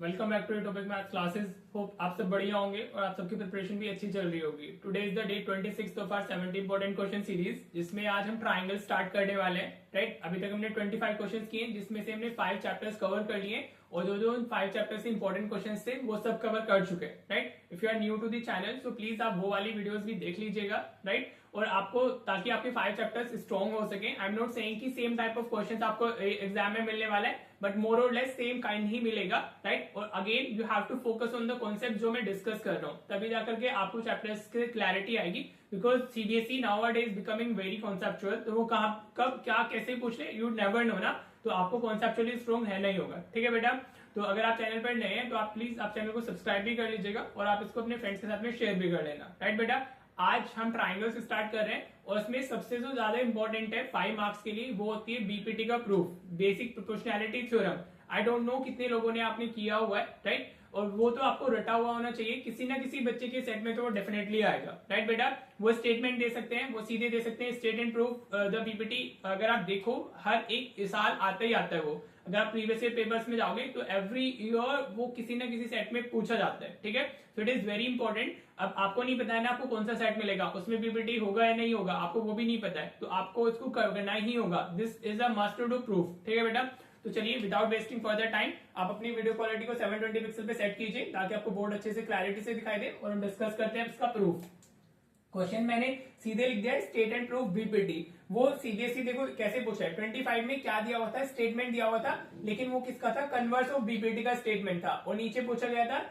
Welcome back to topic math classes. Hope आप सब बढ़िया होंगे और आप सबकी प्रिपरेशन भी अच्छी चल रही होगी। Today is the day 26 of our 70 important question series, जिसमें आज हम ट्राइंगल स्टार्ट करने वाले हैं। राइट, अभी तक हमने 25 क्वेश्चंस किए, जिसमें से हमने 5 चैप्टर्स कवर कर लिए और जो 5 चैप्टर्स से इंपॉर्टेंट क्वेश्चंस थे वो सब कवर कर चुके हैं। Right, if you are new to the channel so please आप वो वाली वीडियोस भी देख लीजिएगा। राइट, और आपको ताकि आपके 5 चैप्टर्स स्ट्रॉन्ग हो सके। आई एम नॉट सेइंग कि सेम टाइप ऑफ क्वेश्चंस आपको एग्जाम में मिलने वाला है, बट मोर और लेस सेम काइंड ही मिलेगा। राइट, और again you have to focus on the concept जो मैं डिस्कस कर रहा हूँ, तभी जाकर के आपको चैप्टर्स की क्लैरिटी आएगी। Because CBSE now a days becoming very conceptual, तो वो कहाँ कब क्या कैसे पूछ ले यू नेवर नो ना, तो आपको कॉन्सेप्चुअली स्ट्रॉन्ग है नहीं होगा। ठीक है बेटा, तो अगर आप चैनल पर नए हैं तो आप प्लीज आप चैनल को सब्सक्राइब भी कर लीजिएगा और आप इसको अपने फ्रेंड्स के साथ में शेयर भी कर लेना। राइट बेटा, आज हम ट्राइंगल से स्टार्ट कर रहे हैं और उसमें सबसे जो ज्यादा इंपॉर्टेंट है 5 मार्क्स के लिए, वो होती है बीपीटी का proof, basic proportionality theorem. I don't know कितने लोगों ने आपने किया हुआ है। राइट, और वो तो आपको रटा हुआ होना चाहिए, किसी ना किसी बच्चे के सेट में तो वो डेफिनेटली आएगा। राइट बेटा, वो स्टेटमेंट दे सकते हैं, वो सीधे दे सकते हैं state and proof the BPT. अगर आप देखो हर एक साल आता ही आता है वो। अगर आप प्रीवियस ईयर पेपर्स में जाओगे तो एवरी ईयर वो किसी ना किसी सेट में पूछा जाता है। ठीक है, so it is very important. अब आपको नहीं पता है ना आपको कौन सा सेट मिलेगा, उसमें बीपीटी होगा या नहीं होगा, आपको वो भी नहीं पता है, तो आपको इसको करना ही होगा। This is a must to do proof. ठीक है बेटा, तो चलिए विदाउट वेस्टिंग फर्दर टाइम आप अपनी वीडियो क्वालिटी को 720 पिक्सल पे सेट कीजिए ताकि आपको बोर्ड अच्छे से क्लैरिटी से दिखाई दे, और हम डिस्कस करते हैं इसका प्रूफ। क्वेश्चन मैंने सीधे लिख दिया है स्टेट एंड प्रूफ बीपीटी। वो सीबीएसई देखो कैसे पूछा है, 25 में क्या दिया हुआ था, स्टेटमेंट दिया हुआ था, लेकिन वो किसका था, कन्वर्स ऑफ बीपीटी का स्टेटमेंट था। और नीचे पूछा गया था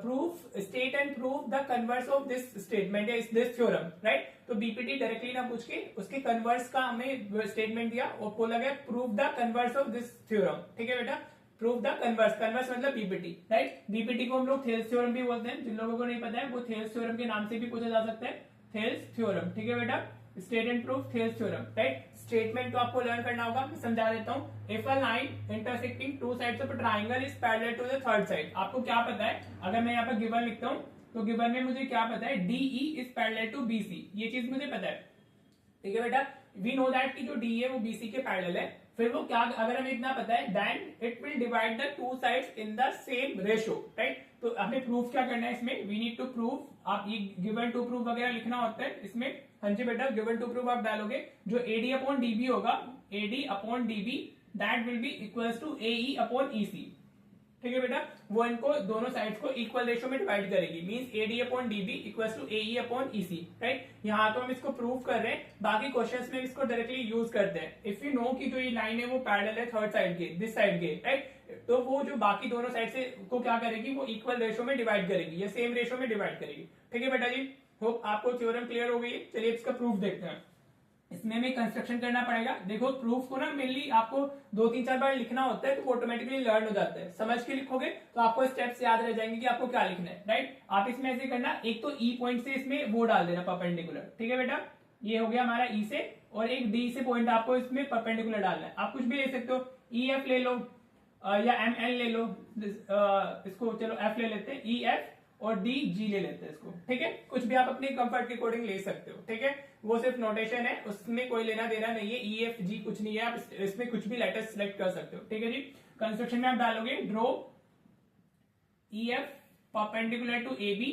proof state and proof the converse of this statement या दिस थ्योरम। राइट, तो बीपीटी डायरेक्टली ना पूछ के उसके कन्वर्स का हमें स्टेटमेंट दिया और बोला गया proof the converse of this theorem. ठीक है बेटा, प्रूफ द कन्वर्स, कन्वर्स मतलब बीपीटी। राइट, बीपीटी को हम लोग थेल्स थ्योरम भी बोलते हैं, जिन लोगों को नहीं पता है वो थेल्स थ्योरम के नाम से भी पूछा जा सकता है, थेल्स थ्योरम। ठीक है बेटा, state and proof Thales theorem. Right, statement तो आपको लर्न करना होगा, मैं समझा देता हूं। If a line intersecting two sides of a triangle is parallel to the third side, आपको क्या पता है, अगर मैं यहाँ पर गिवन लिखता हूं तो गिवन में मुझे क्या पता है, DE is parallel to BC, ये चीज मुझे पता है। ठीक है बेटा, वी नो दैट कि जो डी है वो बीसी के पैरेलल है। फिर वो क्या, अगर हमें इतना पता है, then it will divide the two sides in the same ratio. Right, तो हमें प्रूफ क्या करना है इसमें, वी नीड टू प्रूफ, आप ये गिवन टू प्रूफ वगैरह लिखना होता है इसमें। हाँ जी बेटा, गिवन टू प्रूफ आप डालोगे, जो एडी अपॉन डीबी होगा, AD upon DB that will be equals to AE upon EC. ठीक है बेटा, वो इनको दोनों साइड्स को इक्वल रेशो में डिवाइड करेगी, means AD upon DB equals to AE upon EC. Right, यहाँ तो हम इसको प्रूव कर रहे हैं, बाकी क्वेश्चंस में इसको डायरेक्टली यूज करते हैं। इफ यू नो कि जो ये लाइन है वो पैरेलल है थर्ड साइड के, दिस साइड के, राइट, तो वो जो बाकी दोनों साइड से को क्या करेगी, वो इक्वल रेशो में डिवाइड करेगी या सेम रेशो में डिवाइड करेगी। ठीक है बेटा जी, होप आपको थ्योरम क्लियर हो गई है। चलिए इसका प्रूफ देखते हैं। इसमें हमें कंस्ट्रक्शन करना पड़ेगा। देखो प्रूफ को ना मेनली आपको 2-3-4 बार लिखना होता है, तो वो ऑटोमेटिकली लर्न हो जाता है। समझ के लिखोगे तो आपको स्टेप्स याद रह जाएंगे कि आपको क्या लिखना है। राइट, आप इसमें ऐसे करना, एक तो ई पॉइंट से इसमें वो डाल देना परपेंडिकुलर। ठीक है बेटा, ये हो गया हमारा ई से, और एक डी से पॉइंट आपको इसमें परपेंडिकुलर डालना है। आप कुछ भी ले सकते हो, ई एफ ले लो या एम एल ले लो, इसको चलो एफ ले लेते हैं, ई एफ, और डी जी ले लेते हैं इसको। ठीक है, कुछ भी आप अपने कंफर्ट के अकॉर्डिंग ले सकते हो। ठीक है, वो सिर्फ नोटेशन है, उसमें कोई लेना देना नहीं है, ई एफ जी कुछ नहीं है, आप इसमें कुछ भी लेटर सिलेक्ट कर सकते हो। ठीक है जी, कंस्ट्रक्शन में आप डालोगे draw E F perpendicular to A B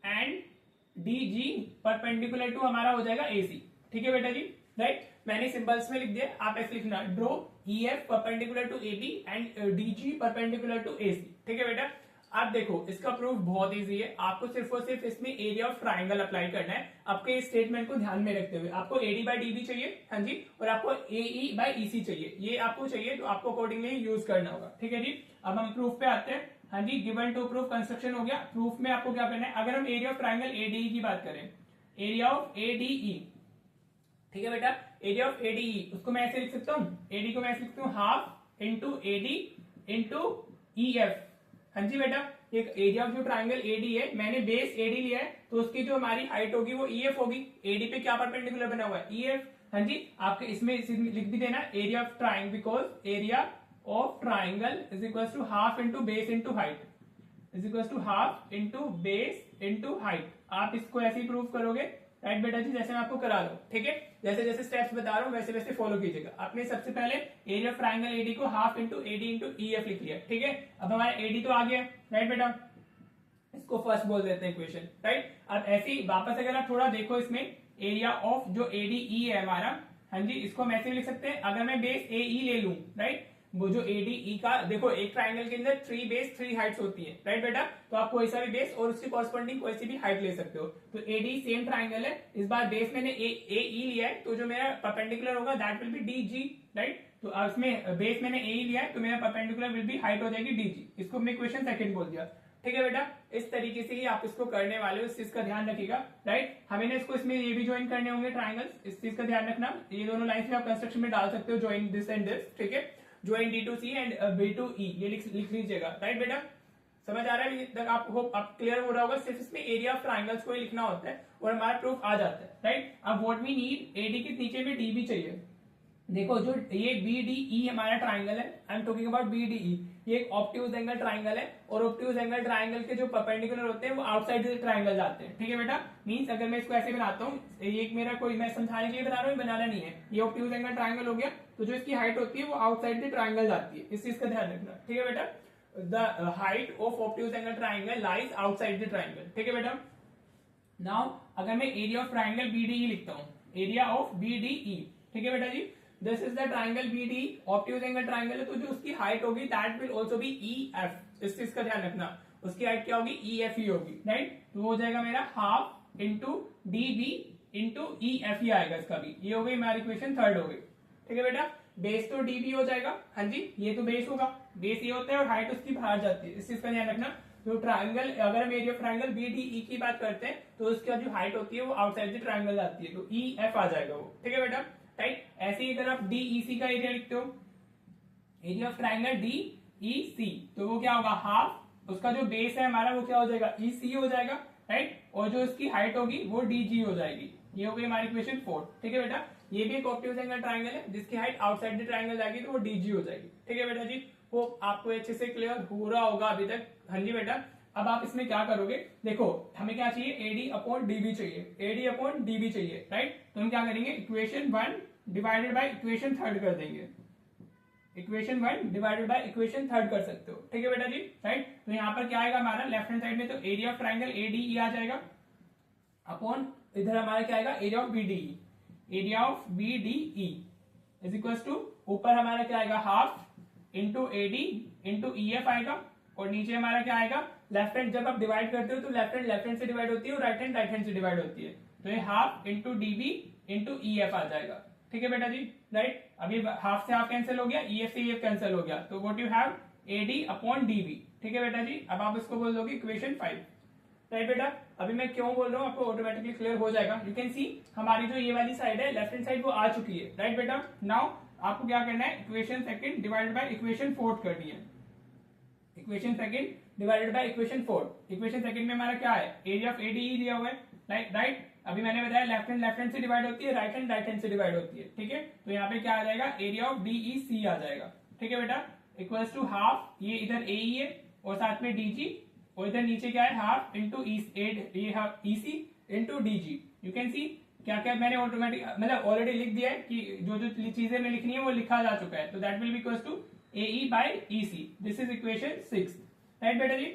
and D G perpendicular to हमारा हो जाएगा ए सी। ठीक है बेटा जी, राइट, मैंने सिंबल्स में लिख दिया, आप ऐसे लिखना draw E F perpendicular to A B and D G perpendicular to A C. ठीक है बेटा, आप देखो इसका प्रूफ बहुत इजी है, आपको सिर्फ और सिर्फ इसमें एरिया ऑफ ट्राइंगल अप्लाई करना है। आपके इस स्टेटमेंट को ध्यान में रखते हुए आपको एडी बाई डीबी चाहिए, हाँ जी, और आपको एई बाई ईसी चाहिए, ये आपको चाहिए, तो आपको अकॉर्डिंगली यूज करना होगा। ठीक है जी, अब हम प्रूफ पे आते हैं। हाँ जी, गिवन टू प्रूफ कंस्ट्रक्शन हो गया। प्रूफ में आपको क्या करना है, अगर हम एरिया ऑफ ट्राइंगल एडीई की बात करें, एरिया ऑफ एडीई, ठीक है बेटा, एरिया ऑफ एडीई, उसको मैं ऐसे लिख सकता हूँ, एडी को मैं ऐसे लिखता हूँ half into AD into E F. हाँ जी बेटा, एक एरिया ऑफ जो ट्राइंगल एडी है, मैंने बेस एडी लिया है, तो उसकी जो हमारी हाइट होगी वो ई एफ होगी। एडी पे क्या परपेंडिकुलर बना हुआ है, ई एफ। हाँ जी, आपके इसमें लिख भी देना area of triangle, because area of triangle is equal to half into base into height, is equal to half into base into height. आप इसको ऐसे ही प्रूव करोगे, राइट बेटा जी, जैसे मैं आपको करा दूं, ठीक है, जैसे जैसे स्टेप्स बता रहा हूँ वैसे वैसे फॉलो कीजिएगा। आपने सबसे पहले एरिया ऑफ ट्राइंगल एडी को half into AD into E F लिख लिया, ठीक है। अब हमारा एडी तो आ गया, राइट बेटा, इसको फर्स्ट बोल देते हैं इक्वेशन, राइट। अब ऐसे ही वापस अगर आप थोड़ा देखो इसमें, एरिया ऑफ जो एडीई है हमारा, हाँ जी, इसको हम ऐसे भी लिख सकते हैं, अगर मैं बेस ए ई ले लूं, राइट, वो जो एडीई का, देखो एक ट्राइंगल के अंदर 3 बेस 3 हाइट्स होती है, राइट बेटा, तो आप कोई सा भी बेस और उसकी कॉरस्पॉन्डिंग कोई सी भी हाइट ले सकते हो। तो एडी सेम ट्राइंगल है, इस बार बेस मैंने ए ई लिया है, तो जो मेरा परपेंडिकुलर होगा that will B D G, right. तो इसमें बेस मैंने ए लिया है, तो मेरा परपेंडिकुलर विल बी हाइट हो जाएगी डी जी, इसको हमने इक्वेशन सेकंड बोल दिया, ठीक है बेटा। इस तरीके से ही आप इसको करने वाले हो, इस चीज का ध्यान रखिएगा, राइट। हमें इसको इसमें ये भी ज्वाइन करने होंगे ट्राइंगल्स, इस चीज का ध्यान रखना। ये दोनों लाइंस में आप कंस्ट्रक्शन में डाल सकते हो, ज्वाइन दिस एंड दिस, ठीक है, join D to C and B to E, ये लिख लीजिएगा, राइट बेटा। समझ आ रहा है तक? आप होप आप क्लियर हो रहा होगा। सिर्फ इसमें एरिया ऑफ ट्राइंगल्स को ही लिखना होता है और हमारा प्रूफ आ जाता है, राइट। अब व्हाट वी नीड, एडी के नीचे में डी भी चाहिए। देखो जो ये बी डी ई हमारा ट्राइंगल है, I am talking about B D E, ये एक ऑब्ट्यूज एंगल ट्राइंगल है, और ऑब्ट्यूज एंगल ट्राइंगल के जो परपेंडिकुलर होते हैं वो आउटसाइड ट्राइंगल जाते हैं, ठीक है बेटा। मींस अगर मैं इसको ऐसे बनाता हूँ, ये एक मेरा कोई, मैं समझाने के लिए बना रहा हूँ, बनाना नहीं है, ये ऑब्ट्यूज एंगल ट्राइंगल हो गया, तो जो इसकी हाइट होती है वो आउटसाइड द ट्राइंगल जाती है, इस चीज का ध्यान रखना, ठीक है बेटा। The height of obtuse angle triangle lies outside the triangle, ठीक है बेटा। नाउ अगर मैं एरिया ऑफ ट्राइंगल बीडीई लिखता हूँ, एरिया ऑफ बीडीई, ठीक है बेटा जी, this is the triangle BD, obtuse angle triangle है, तो जो उसकी हाइट होगी that will also be E F, इस चीज का ध्यान रखना, उसकी हाइट क्या होगी, ई एफ ई होगी, राइट। तो वो हो जाएगा मेरा half into D B into E F E आएगा इसका भी, ये हो गई हमारी इक्वेशन थर्ड हो गई, ठीक है बेटा। बेस तो डी बी हो जाएगा, हाँ जी, ये तो बेस होगा, बेस ये होता है और हाइट उसकी बाहर जाती है, इस चीज का ध्यान रखना। तो ट्राइंगल, अगर हम area of triangle B D E की बात करते हैं तो उसका जो हाइट होती है वो आउटसाइड द ट्राइंगल जाती है, तो ई एफ आ जाएगा वो, ठीक है बेटा, राइट। ऐसे ही अगर आप डी ई सी का एरिया लिखते हो, area of triangle D E C, तो वो क्या होगा, हाफ, उसका जो बेस है हमारा वो क्या हो जाएगा, ई सी हो जाएगा, राइट, और जो उसकी हाइट होगी वो डी जी हो जाएगी, ये हो गई हमारी इक्वेशन 4, ठीक है बेटा। ये भी एक ऑब्ट्यूज एंगल ट्राइंगल है जिसकी हाइट आउटसाइड द ट्राइंगल जाएगी, तो वो डी जी हो जाएगी, ठीक है बेटा जी। होप आपको अच्छे से क्लियर हो रहा होगा अभी तक, हाँ जी बेटा। अब आप इसमें क्या करोगे, देखो हमें क्या चाहिए, एडी अपॉन डीबी चाहिए, एडी अपॉन डीबी चाहिए, राइट। तो हम क्या करेंगे, equation 1 divided by equation third कर देंगे, equation 1 divided by equation third कर सकते हो, ठीक है बेटा जी, राइट। तो यहाँ पर क्या आएगा हमारा लेफ्ट हैंड साइड में, तो एरिया ऑफ ट्राइंगल एडीई आ जाएगा, अपॉन इधर हमारा क्या आएगा, area of BDE, area of BDE is equal to, ऊपर हमारा क्या आएगा, half into AD into E F आएगा, और नीचे हमारा क्या आएगा, लेफ्ट हैंड, जब आप डिवाइड करते हो तो लेफ्ट हैंड से डिवाइड होती है और राइट हैंड से डिवाइड होती है, तो ये half into DB into E F आ जाएगा, ठीक है बेटा जी, राइट। अभी हाफ से हाफ कैंसिल हो गया, ई एफ से ई एफ कैंसिल हो गया, तो what you have, AD upon DB, ठीक है बेटा जी। अब आप इसको बोल दोगे इक्वेशन 5, राइट बेटा। अभी मैं क्यों बोल रहा हूँ आपको ऑटोमेटिकली क्लियर हो जाएगा। यू कैन सी हमारी जो ये वाली साइड है लेफ्ट हैंड साइड वो आ चुकी है, राइट बेटा। नाउ आपको क्या करना है, equation second divided by equation fourth करनी है, equation second divided by equation fourth. Equation second में हमारा क्या है, एरिया ऑफ एडीई दिया हुआ है, राइट। अभी मैंने बताया लेफ्ट हैंड से डिवाइड होती है, राइट हैंड से डिवाइड होती है, ठीक है। तो यहाँ पे क्या आ जाएगा, एरिया ऑफ डीई सी आ जाएगा, ठीक है बेटा, इक्वल्स टू हाफ, ये इधर एई है और साथ में डीजी, और इधर नीचे क्या है, half into EC into DG. You can सी क्या क्या मैंने ऑटोमेटिक मतलब ऑलरेडी लिख दिया है कि जो जो चीजें मैं लिखनी है वो लिखा जा चुका है, तो that will be equals to AE by EC, this is equation 6, right बेटा जी।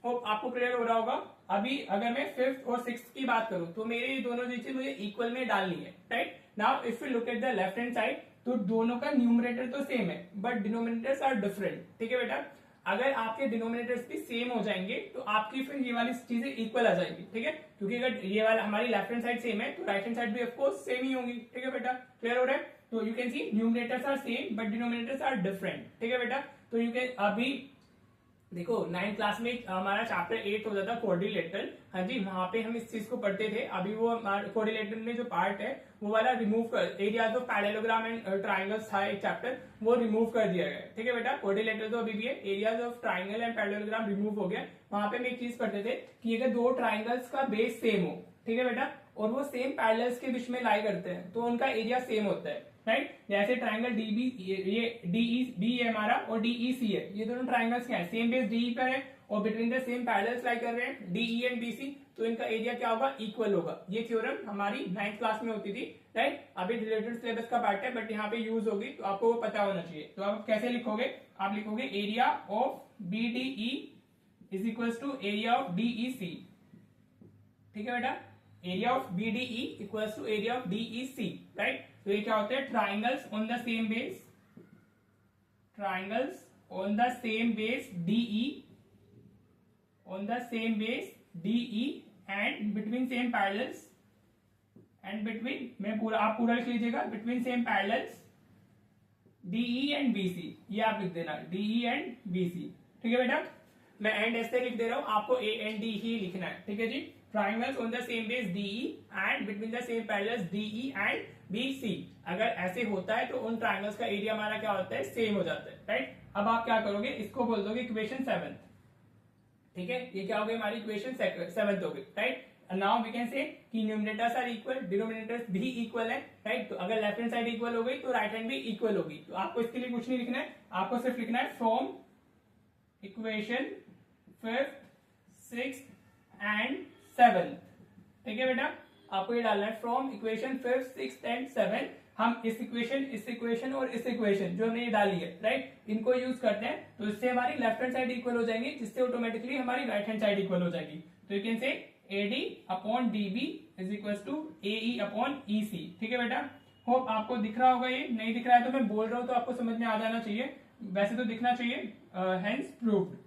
होप आपको क्लियर हो रहा होगा। अभी अगर मैं फिफ्थ और सिक्स्थ की बात करूं तो मेरे ये दोनों चीजें मुझे इक्वल में डालनी है, right. Now if you look at the left hand side, तो दोनों का न्यूमरेटर तो सेम है बट डिनोमिनेटर्स आर डिफरेंट, ठीक है बेटा। अगर आपके डिनोमिनेटर्स भी सेम हो जाएंगे तो आपकी फिर ये वाली चीजें इक्वल आ जाएंगी, ठीक है। क्योंकि अगर ये वाला हमारी लेफ्ट हैंड साइड सेम है तो राइट हैंड साइड भी ऑफकोर्स सेम ही होंगी, ठीक है बेटा। क्लियर हो रहा है। तो you can see numerators are same but denominators are different, ठीक है बेटा। तो यू कैन अभी देखो 9th क्लास में हमारा चैप्टर 8 होता था कोऑर्डिनेटर, हाँ जी, वहां पे हम इस चीज को पढ़ते थे। अभी वो कोऑर्डिनेटर में जो पार्ट है वो वाला रिमूव कर, areas of parallelogram and triangles था एक चैप्टर, वो रिमूव कर दिया गया, ठीक है बेटा। कोऑर्डिनेटर तो अभी भी है, areas of triangle and parallelogram remove हो गया। वहां पे हम एक चीज पढ़ते थे कि अगर दो ट्राइंगल्स का बेस सेम हो, ठीक है बेटा, और वो सेम पैरेलल्स के बीच में लाई करते हैं तो उनका एरिया सेम होता है, राइट। जैसे ट्राइंगल डीबी, ये डीई बी है हमारा और डीई सी है, ये दोनों ट्राइंगल्स क्या है, सेम बेस डीई पर है और बिटवीन द सेम पैरेलल्स लाई कर रहे हैं डीई एंड बीसी, तो इनका एरिया क्या होगा, इक्वल होगा। ये थ्योरम हमारी 9th क्लास में होती थी, राइट। अभी रिलेटेड सिलेबस का पार्ट है बट यहाँ पे यूज होगी, तो आपको वो पता होना चाहिए। तो आप कैसे लिखोगे, आप लिखोगे area of BDE is equal to area of DEC. ठीक है बेटा, area of BDE equal to area of DEC, right. तो ये क्या होते हैं, triangles on the same base, triangles on the same base DE, on the same base DE and between same parallels and between, मैं पूरा, आप पूरा लिख लीजिएगा, between same parallels DE and BC, ये आप लिख देना DE and BC। ठीक है बेटा, मैं एंड ऐसे लिख दे रहा हूं, आपको A and D ही लिखना है। ठीक है जी, triangles on the same base DE and between the same parallels DE and BC। अगर ऐसे होता है तो उन ट्राइंगल्स का एरिया हमारा क्या होता है, सेम हो जाता है, राइट। अब आप क्या करोगे, इसको बोल दोगे इक्वेशन 7। ठीक है, ये क्या हो गई हमारी इक्वेशन 7 हो गई, right. Now we can say कि न्यूमरेटर्स आर इक्वल, डिनोमिनेटर्स भी इक्वल है, राइट। तो अगर लेफ्ट हैंड साइड इक्वल हो गई तो राइट हैंड भी इक्वल होगी। तो आपको इसके लिए कुछ नहीं लिखना है, आपको सिर्फ लिखना है from equation 5th 6th and 7th। ठीक है बेटा, आपको ये डालना है from equation 5th 6th and 7th। हम इस इक्वेशन और इस इक्वेशन जो हमने ये डाली है, राइट, इनको यूज करते हैं, तो इससे हमारी लेफ्ट हैंड साइड इक्वल हो जाएंगी, जिससे ऑटोमेटिकली हमारी राइट हैंड साइड इक्वल हो जाएगी। तो you can say AD upon DB is equal to AE upon EC। ठीक है बेटा, होप आपको दिख रहा होगा। ये नहीं दिख रहा है तो मैं बोल रहा हूं तो आपको समझ में आ जाना चाहिए, वैसे तो दिखना चाहिए, हेंस प्रूव्ड।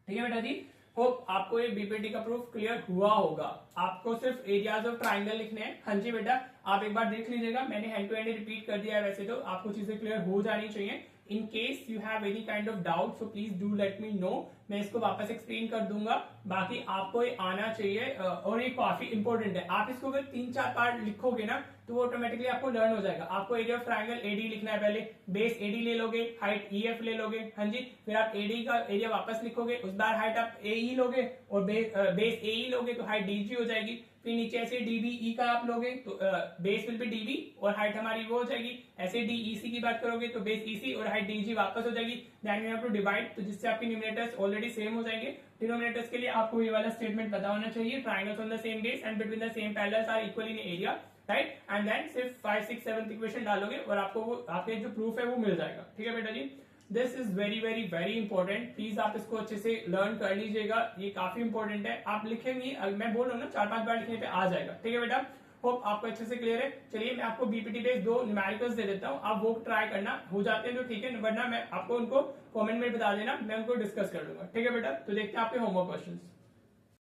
ठीक है बेटा जी, होप आपको ये बीपीटी का प्रूफ क्लियर हुआ होगा। आपको सिर्फ एरियाज ऑफ ट्राइंगल लिखने हैं। हाँ जी बेटा, आप एक बार देख लीजिएगा, मैंने हैंड टू हैंड रिपीट कर दिया है, वैसे तो आपको चीजें क्लियर हो जानी चाहिए। In case you have any kind of doubt so please do let me know, मैं इसको वापस एक्सप्लेन कर दूंगा। बाकी आपको ये आना चाहिए और ये काफी इंपॉर्टेंट है। आप इसको अगर 3-4 पार्ट लिखोगे ना तो वो ऑटोमेटिकली आपको लर्न हो जाएगा। आपको एरिया ऑफ ट्राइंगल AD लिखना है, पहले बेस AD ले लोगे, हाइट EF ले लोगे, हाँ जी, फिर आप AD का एरिया वापस लिखोगे, उस बार हाइट आप AE लोगे और बेस AE लोगे तो हाइट DG हो जाएगी। फिर नीचे ऐसे DBE का आप लोगे तो बेस विल बी DB और हाइट हमारी वो हो जाएगी। ऐसे DEC की बात करोगे तो बेस EC और हाइट DG वापस हो जाएगी। Then we have to divide, तो जिससे आपके न्यूमरेटर्स ऑलरेडी सेम हो जाएंगे। डिनोमिनेटर्स के लिए आपको ये वाला स्टेटमेंट पता होना चाहिए, triangles on the same base and between the same parallels are equal in area, right. And then सिर्फ 5, 6, 7 इक्वेशन डालोगे और आपको वो आपके जो प्रूफ है वो मिल जाएगा। ठीक है बेटा जी, this is very very very important, please आप इसको अच्छे से लर्न कर लीजिएगा, ये काफी इंपॉर्टेंट है। आप लिखेंगे, मैं बोल रहा हूँ ना 4-5 बार लिखने पे आ जाएगा। ठीक है बेटा, होप आपको अच्छे से क्लियर है। चलिए मैं आपको बीपीटी बेस्ड 2 न्यूमेरिकल्स दे देता हूँ, आप वो ट्राई करना, हो जाते हैं तो ठीक है, वरना मैं आपको उनको कमेंट में बता देना, मैं उनको डिस्कस कर लूंगा। ठीक है बेटा, तो देखते हैं आपके होमवर्क क्वेश्चंस।